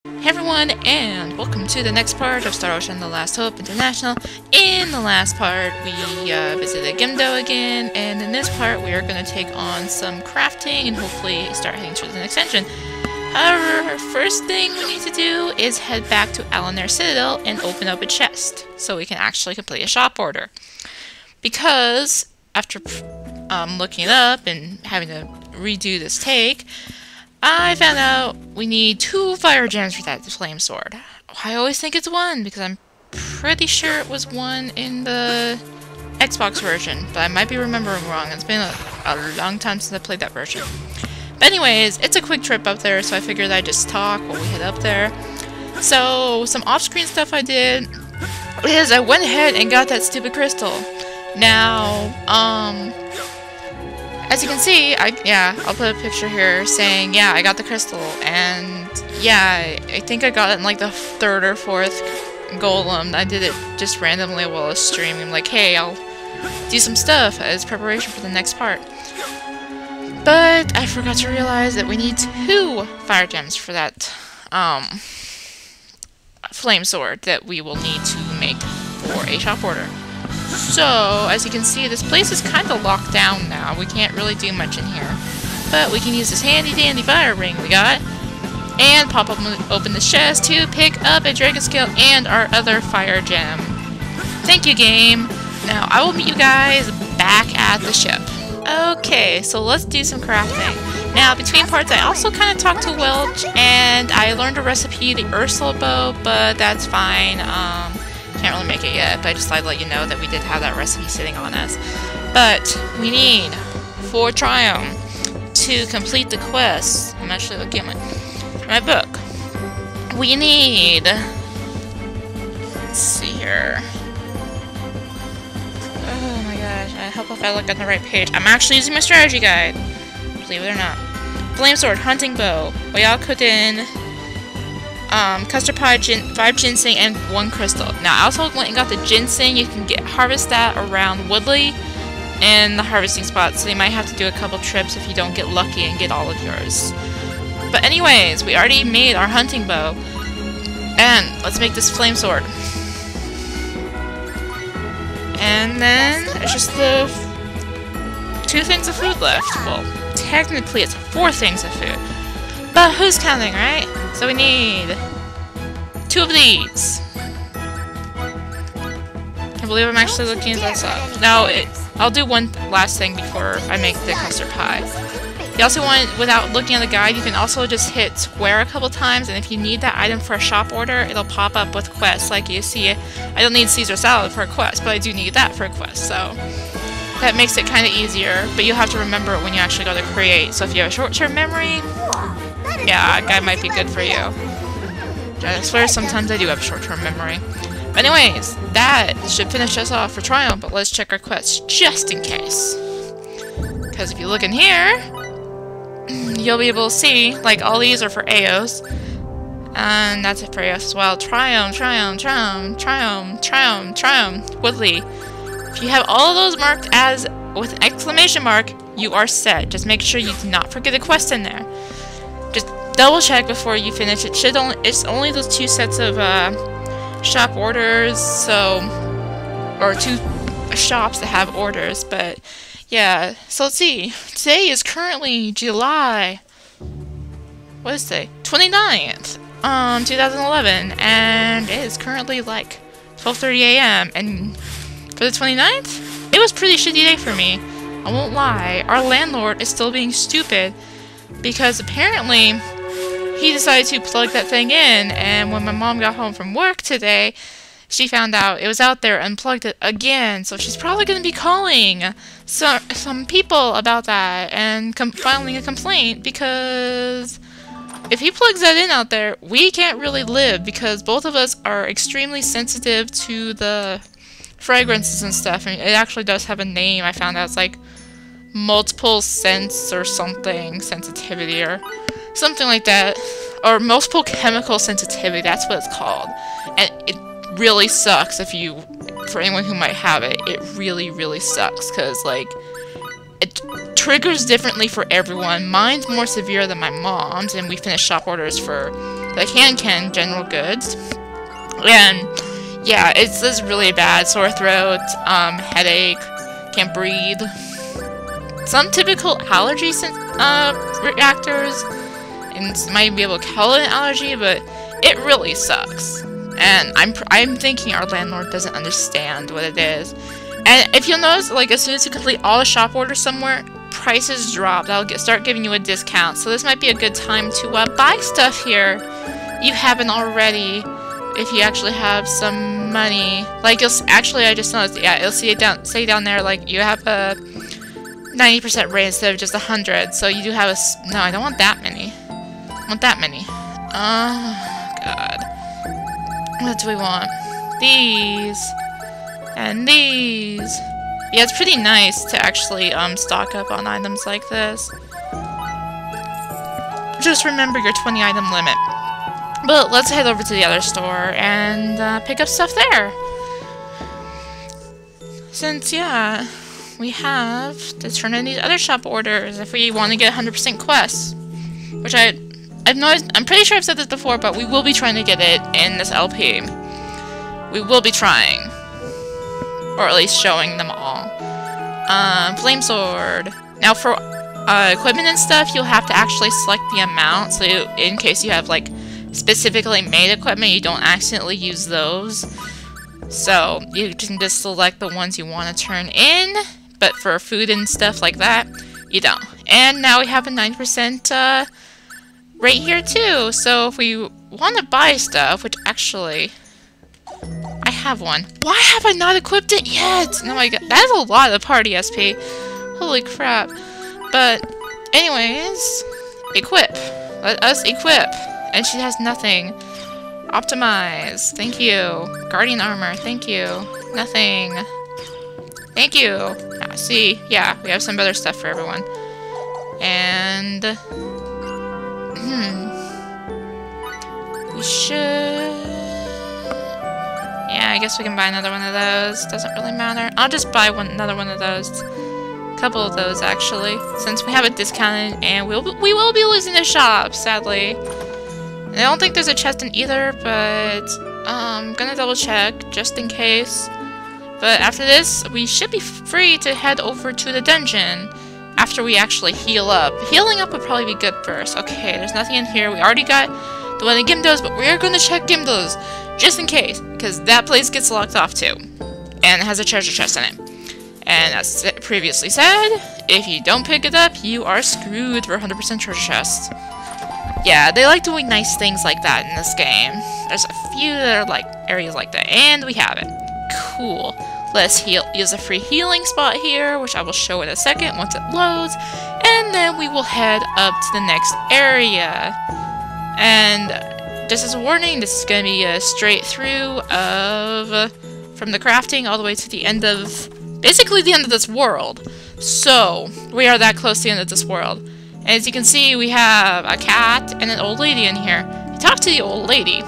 Hey everyone, and welcome to the next part of Star Ocean The Last Hope International. In the last part, we visited Gimdo again, and in this part, we are going to take on some crafting and hopefully start heading towards an extension. However, first thing we need to do is head back to Alanair Citadel and open up a chest, so we can actually complete a shop order. Because, after looking it up and having to redo this take, I found out we need 2 fire gems for that flame sword. I always think it's 1 because I'm pretty sure it was 1 in the Xbox version, but I might be remembering wrong. It's been a long time since I played that version. But anyways, it's a quick trip up there, so I figured I'd just talk while we head up there. So, some off-screen stuff I did is I went ahead and got that stupid crystal. Now, as you can see, I'll put a picture here saying, yeah, I got the crystal, and yeah, I think I got it in like the 3rd or 4th golem. I did it just randomly while I was streaming, like, hey, I'll do some stuff as preparation for the next part. But I forgot to realize that we need 2 fire gems for that flame sword that we will need to make for a shop order. So, as you can see, this place is kind of locked down now. We can't really do much in here. But we can use this handy-dandy fire ring we got, and pop open the chest to pick up a dragon scale and our other fire gem. Thank you, game! Now, I will meet you guys back at the ship. Okay, so let's do some crafting. Now, between parts, I also kind of talked to Welch, and I learned a recipe, the Ursula bow, but that's fine. Can't really make it yet, but I just thought I'd let you know that we did have that recipe sitting on us. But we need, for Triom, to complete the quest. I'm actually looking at my book. We need, let's see here. Oh my gosh, I hope if I look at the right page. I'm actually using my strategy guide, believe it or not. Flame sword, hunting bow, Oyakodin, custard pie, 5 ginseng, and 1 crystal. Now, I also went and got the ginseng. You can harvest that around Woodley and the harvesting spot, so you might have to do a couple trips if you don't get lucky and get all of yours. But anyways, we already made our hunting bow, and let's make this flame sword. And then there's just the 2 things of food left. Well, technically it's 4 things of food, but who's counting, right? So we need 2 of these. I believe I'm actually looking at this up. Now, I'll do one last thing before I make the custard pie. You also want, without looking at the guide, you can also just hit square a couple times, and if you need that item for a shop order, it'll pop up with quests. Like you see, I don't need Caesar salad for a quest, but I do need that for a quest, so that makes it kind of easier, but you'll have to remember it when you actually go to create. So if you have a short-term memory, yeah, a guide might be good for you. I swear sometimes I do have short-term memory. But anyways, that should finish us off for Triumph, but let's check our quests just in case. Because if you look in here, you'll be able to see, like, all these are for Aos. And that's it for Aos as well. Triumph, Woodley. If you have all of those marked as with an exclamation mark, you are set. Just make sure you do not forget a quest in there. Just double check before you finish. It's only those 2 sets of shop orders, so, or 2 shops that have orders, but yeah. So let's see. Today is currently July, what is today? 29th, 2011, and it is currently like 12:30 a.m. and for the 29th, it was a pretty shitty day for me. I won't lie. Our landlord is still being stupid, because apparently he decided to plug that thing in, and when my mom got home from work today, she found out it was out there and plugged it again. So she's probably going to be calling some people about that and filing a complaint, because if he plugs that in out there, we can't really live, because both of us are extremely sensitive to the fragrances and stuff, and it actually does have a name. I found out it's like multiple scents or something, sensitivity or something like that, or multiple chemical sensitivity, that's what it's called. And it really sucks for anyone who might have it. It really, really sucks, because like, it triggers differently for everyone. Mine's more severe than my mom's, and we finished shop orders for the can general goods. And yeah, it's this really bad sore throat, headache, can't breathe. Some typical allergy reactors, and might be able to call it an allergy, but it really sucks. And I'm thinking our landlord doesn't understand what it is. And if you'll notice, like, as soon as you complete all the shop orders somewhere, prices drop. That'll start giving you a discount. So this might be a good time to buy stuff here. You haven't already, if you actually have some money. Like, you'll actually, I just noticed, yeah, it'll say down there, like, you have a 90% rate instead of just 100. So you do have a, no, I don't want that many. I want that many. Oh, God. What do we want? These. And these. Yeah, it's pretty nice to actually stock up on items like this. Just remember your 20 item limit. But let's head over to the other store and pick up stuff there. Since, yeah, we have to turn in these other shop orders if we want to get 100% quests. Which I'm pretty sure I've said this before, but we will be trying to get it in this LP. We will be trying. Or at least showing them all. Flame sword. Now for equipment and stuff, you'll have to actually select the amount, so in case you have like specifically made equipment, you don't accidentally use those. So you can just select the ones you want to turn in, but for food and stuff like that, you don't. And now we have a 9% rate here too, so if we want to buy stuff, which actually I have one. Why have I not equipped it yet? Oh my god, that is a lot of party SP. Holy crap. But anyways, equip. Let us equip. And she has nothing. Optimize. Thank you. Guardian armor. Thank you. Nothing. Thank you. Ah, see, yeah, we have some better stuff for everyone. And we should. Yeah, I guess we can buy another one of those. Doesn't really matter. I'll just buy another one of those. A couple of those, actually. Since we have it discounted, and we will be losing the shop, sadly. And I don't think there's a chest in either, but I'm gonna double check, just in case. But after this, we should be free to head over to the dungeon after we actually heal up. Healing up would probably be good first. Okay, there's nothing in here. We already got the one in Gimdo's, but we're gonna check Gimdo's. Just in case, because that place gets locked off too. And it has a treasure chest in it. And as previously said, if you don't pick it up, you are screwed for 100% treasure chest. Yeah, they like doing nice things like that in this game. There's a few that are like areas like that, and we have it. Cool. Let's use a free healing spot here, which I will show in a second once it loads. And then we will head up to the next area. And just as a warning, this is going to be a straight through of from the crafting all the way to the end of, basically the end of this world. So, we are that close to the end of this world. And as you can see, we have a cat and an old lady in here. You talk to the old lady.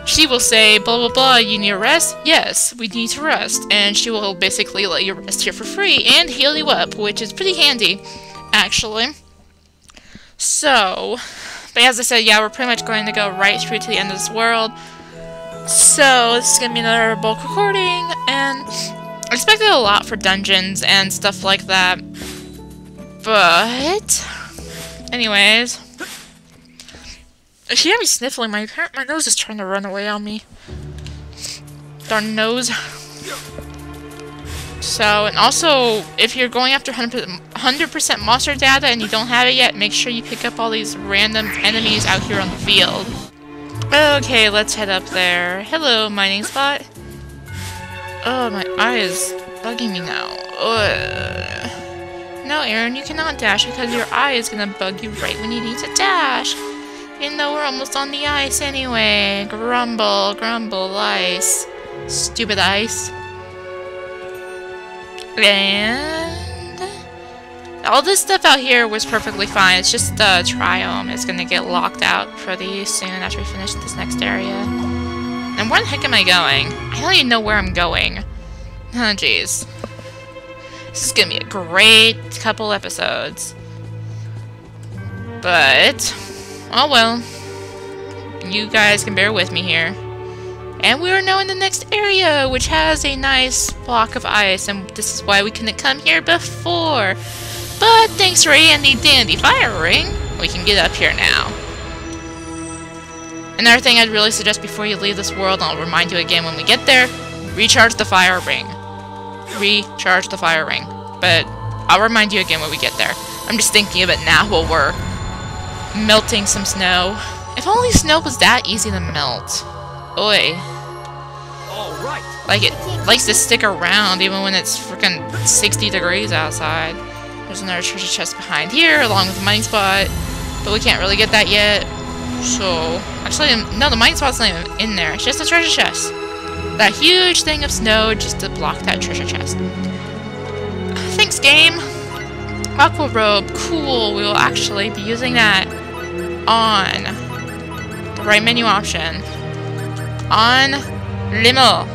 She will say, blah blah blah, you need a rest? Yes, we need to rest. And she will basically let you rest here for free and heal you up, which is pretty handy, actually. So, but as I said, yeah, we're pretty much going to go right through to the end of this world. So, this is going to be another bulk recording, and I expected a lot for dungeons and stuff like that. But, anyways, if you hear me sniffling, my nose is trying to run away on me. Darn nose. So, and also, if you're going after 100% monster data and you don't have it yet, make sure you pick up all these random enemies out here on the field. Okay, let's head up there. Hello, mining spot. Oh, my eye is bugging me now. Ugh. No, Aaron, you cannot dash because your eye is gonna bug you right when you need to dash. Even though we're almost on the ice anyway. Grumble, grumble, ice. Stupid ice. And all this stuff out here was perfectly fine. It's just the Triom is gonna get locked out pretty soon after we finish this next area. And where the heck am I going? I don't even know where I'm going. Oh, jeez. This is gonna be a great couple episodes. But, oh well. you guys can bear with me here. And we are now in the next area, which has a nice block of ice, and this is why we couldn't come here before. But thanks to our handy dandy fire ring, we can get up here now. Another thing I'd really suggest before you leave this world, and I'll remind you again when we get there, recharge the fire ring. Recharge the fire ring. But I'll remind you again when we get there. I'm just thinking of it now while we're melting some snow. If only snow was that easy to melt. Oi. Like, it likes to stick around even when it's freaking 60 degrees outside. There's another treasure chest behind here, along with the mining spot. But we can't really get that yet. So, actually, no, the mining spot's not even in there. It's just a treasure chest. That huge thing of snow just to block that treasure chest. Thanks, game. Aqua robe, cool. We will actually be using that on the right menu option. On Limo.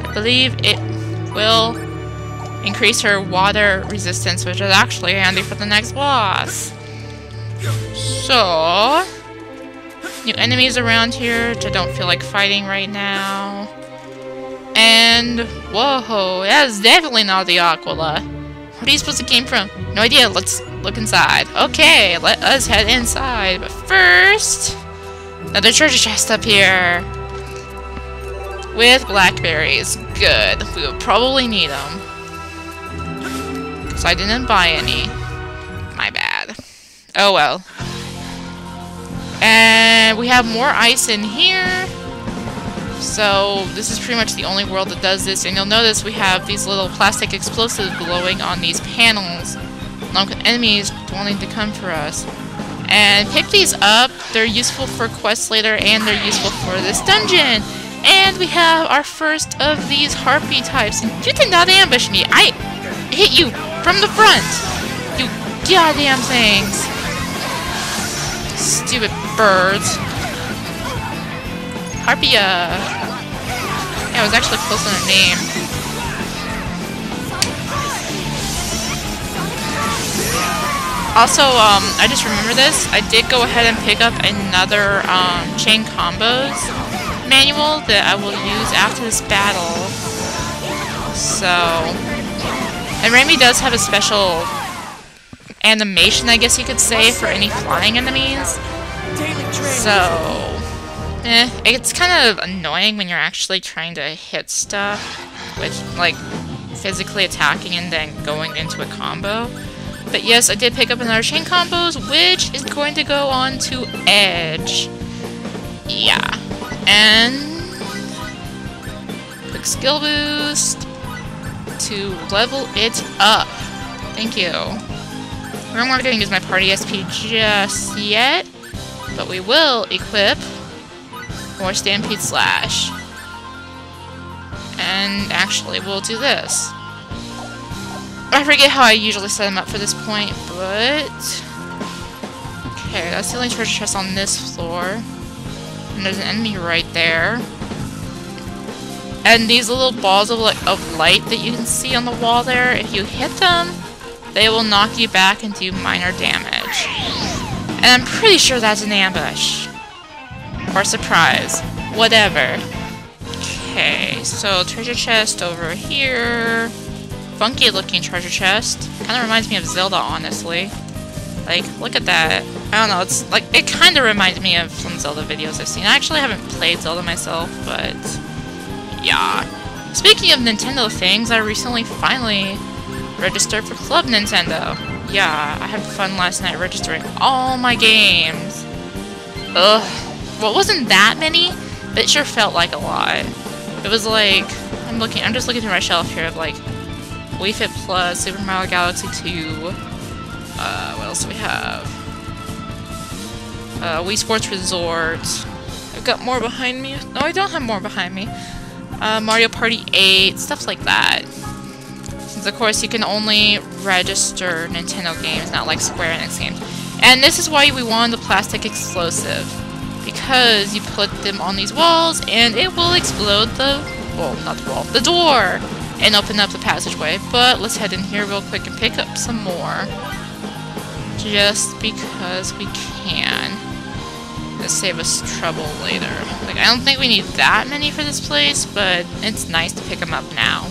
I believe it will increase her water resistance, which is actually handy for the next boss. So, new enemies around here, which I don't feel like fighting right now. And, whoa, that is definitely not the Aquila. Where are you supposed to came from? No idea, let's look inside. Okay, let us head inside. But first, another treasure chest up here. With blackberries. Good. We will probably need them. Because I didn't buy any. My bad. Oh well. And we have more ice in here. So this is pretty much the only world that does this. And you'll notice we have these little plastic explosives glowing on these panels, along with enemies wanting to come for us. And pick these up. They're useful for quests later, and they're useful for this dungeon. And we have our first of these harpy types. And you did not ambush me. I hit you from the front. You goddamn things. Stupid birds. Harpia. Yeah, it was actually close on her name. Also, I just remember this. I did go ahead and pick up another chain combos manual that I will use after this battle. So, and Remy does have a special animation, I guess you could say, for any flying enemies. So, it's kind of annoying when you're actually trying to hit stuff, which, like, physically attacking and then going into a combo. But yes, I did pick up another chain combos, which is going to go on to Edge. Yeah. And quick skill boost to level it up. Thank you. We're not going to use my party SP just yet, but we will equip more Stampede Slash. And actually, we'll do this. I forget how I usually set them up for this point, but okay, that's the only treasure chest on this floor. And there's an enemy right there. And these little balls of light that you can see on the wall there, if you hit them, they will knock you back and do minor damage. And I'm pretty sure that's an ambush. Or surprise. Whatever. Okay, so treasure chest over here. Funky looking treasure chest. Kinda reminds me of Zelda, honestly. Like, look at that. I don't know, it's like, it kinda reminds me of some Zelda videos I've seen. I actually haven't played Zelda myself, but yeah. Speaking of Nintendo things, I recently finally registered for Club Nintendo. Yeah, I had fun last night registering all my games. Ugh. Well, it wasn't that many, but it sure felt like a lot. It was like, I'm just looking through my shelf here of like Wii Fit Plus, Super Mario Galaxy 2, what else do we have? Wii Sports Resort. I've got more behind me. No, I don't have more behind me. Mario Party 8, stuff like that. Since, of course, you can only register Nintendo games, not like Square Enix games. And this is why we wanted the plastic explosive. Because you put them on these walls, and it will explode the... well, not the wall. The door! And open up the passageway. But let's head in here real quick and pick up some more. Just because we can. to save us trouble later. Like, I don't think we need that many for this place, but it's nice to pick them up now.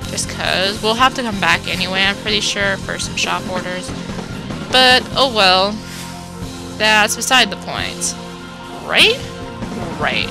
Just cause we'll have to come back anyway, I'm pretty sure, for some shop orders. But, oh well. That's beside the point. Right? Right.